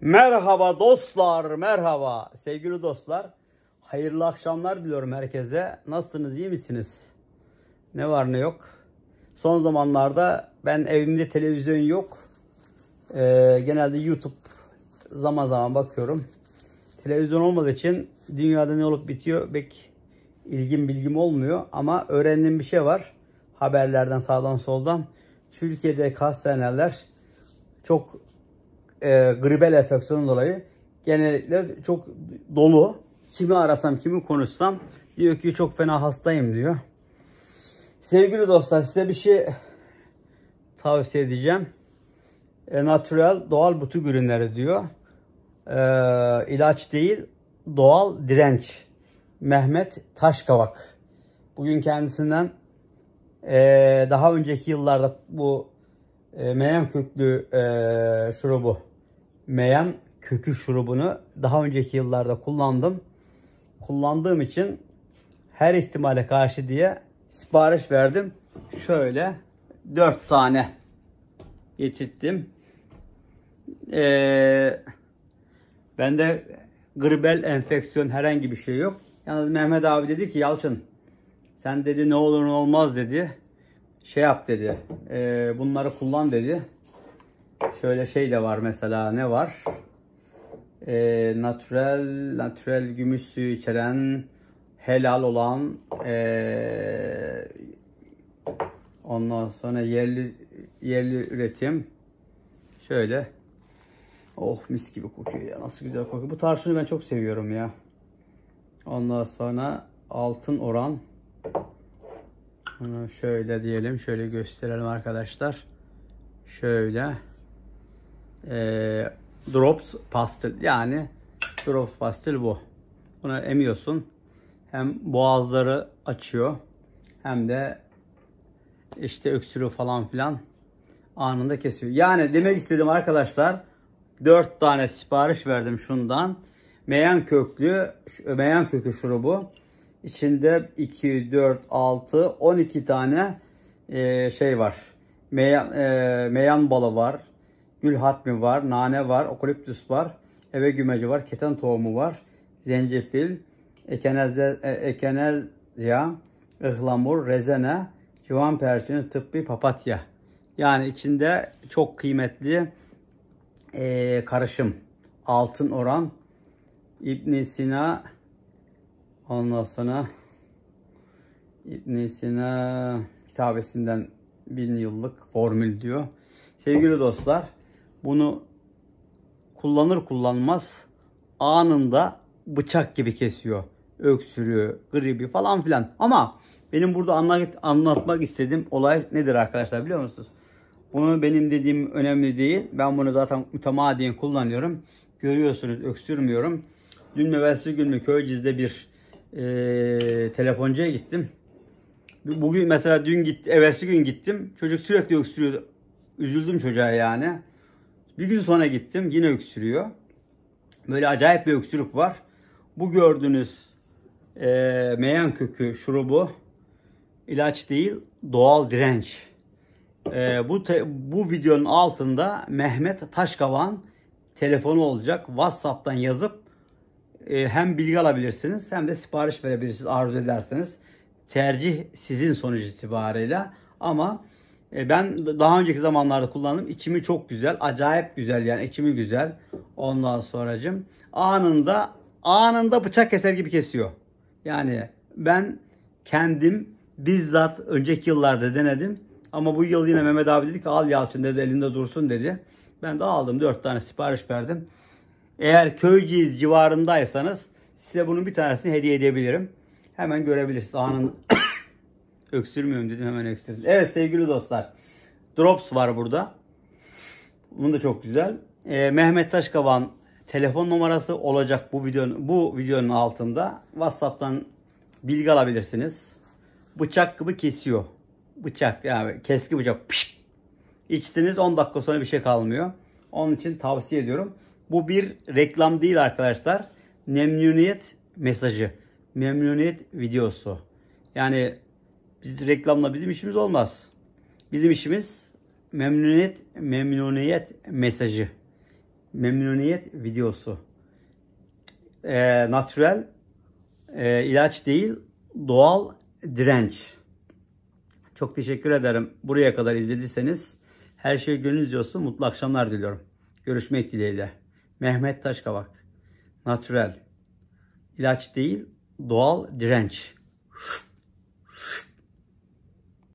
Merhaba dostlar, merhaba sevgili dostlar. Hayırlı akşamlar diliyorum herkese. Nasılsınız, iyi misiniz? Ne var ne yok. Son zamanlarda ben evimde televizyon yok. Genelde YouTube zaman zaman bakıyorum. Televizyon olmadığı için dünyada ne olup bitiyor pek bilgim olmuyor. Ama öğrendiğim bir şey var. Haberlerden sağdan soldan. Türkiye'de hastaneler çok gribel enfeksiyonu dolayı genellikle çok dolu. Kimi arasam, kimi konuşsam diyor ki çok fena hastayım diyor. Sevgili dostlar, size bir şey tavsiye edeceğim. Natural, doğal butik ürünleri diyor. İlaç değil, doğal direnç. Mehmet Taşkavak. Bugün kendisinden daha önceki yıllarda bu meyan köklü şurubu, meyan kökü şurubunu daha önceki yıllarda kullandım. Kullandığım için her ihtimale karşı diye sipariş verdim. Şöyle 4 tane getirttim. Bende gribel enfeksiyon herhangi bir şey yok. Yalnız Mehmet abi dedi ki Yalçın sen dedi ne olur ne olmaz dedi. Şey yap dedi. Bunları kullan dedi. Şöyle şey de var mesela, ne var? Natural gümüş suyu içeren, helal olan, ondan sonra yerli üretim. Şöyle. Oh, mis gibi kokuyor ya. Nasıl güzel kokuyor. Bu tarçını ben çok seviyorum ya. Ondan sonra altın oran. Bunu şöyle diyelim. Şöyle gösterelim arkadaşlar. Şöyle. Drops pastil. Yani drops pastil bu. Bunu emiyorsun. Hem boğazları açıyor. Hem de işte öksürüğü falan filan anında kesiyor. Yani demek istedim arkadaşlar. 4 tane sipariş verdim şundan. Meyan kökü şurubu. İçinde 2, 4, 6, 12 tane şey var. Meyan balı var. Gül hatmi var. Nane var. Okaliptüs var. Eve gümeci var. Keten tohumu var. Zencefil. Ekenezya. Ihlamur. Rezene. Civan perçini. Tıbbi papatya. Yani içinde çok kıymetli karışım. Altın oran. İbn Sina. Ondan sonra İbn Sina kitabesinden 1000 yıllık formül diyor. Sevgili dostlar, bunu kullanır kullanmaz anında bıçak gibi kesiyor. Öksürüğü, gribi falan filan. Ama benim burada anlatmak istediğim olay nedir arkadaşlar biliyor musunuz? Bunu benim dediğim önemli değil. Ben bunu zaten mütemadiyen kullanıyorum. Görüyorsunuz, öksürmüyorum. Dün evvelsi gün mü Köyceğiz'de bir telefoncuya gittim. Bugün mesela evvelsi gün gittim. Çocuk sürekli öksürüyor. Üzüldüm çocuğa yani. Bir gün sonra gittim. Yine öksürüyor. Böyle acayip bir öksürük var. Bu gördüğünüz meyan kökü şurubu ilaç değil, doğal direnç. Bu videonun altında Mehmet Taşkavak'ın telefonu olacak. WhatsApp'tan yazıp hem bilgi alabilirsiniz hem de sipariş verebilirsiniz arzu ederseniz. Tercih sizin sonuç itibariyle. Ama ben daha önceki zamanlarda kullandım. İçimi çok güzel. Acayip güzel yani. İçimi güzel. Ondan sonracığım anında bıçak keser gibi kesiyor. Yani ben kendim bizzat önceki yıllarda denedim. Ama bu yıl yine Mehmet abi dedi ki al Yalçın dedi, elinde dursun dedi. Ben de aldım, 4 tane sipariş verdim. Eğer Köyceğiz civarındaysanız size bunun bir tanesini hediye edebilirim. Hemen görebilirsiniz. Anında öksürmüyorum dedim, hemen öksürdüm. Evet sevgili dostlar. Drops var burada. Bunun da çok güzel. Mehmet Taşkavak'ın telefon numarası olacak bu videonun altında. WhatsApp'tan bilgi alabilirsiniz. Bıçak gibi kesiyor. Bıçak yani keski bıçak. Pişt. İçtiniz 10 dakika sonra bir şey kalmıyor. Onun için tavsiye ediyorum. Bu bir reklam değil arkadaşlar. Memnuniyet mesajı. Memnuniyet videosu. Yani reklamla bizim işimiz olmaz. Bizim işimiz memnuniyet mesajı. memnuniyet videosu. Natürel, ilaç değil, doğal direnç. Çok teşekkür ederim. Buraya kadar izlediyseniz her şey gönlünüzce olsun. Mutlu akşamlar diliyorum. Görüşmek dileğiyle. Mehmet Taşkavak. Natürel, ilaç değil, doğal direnç.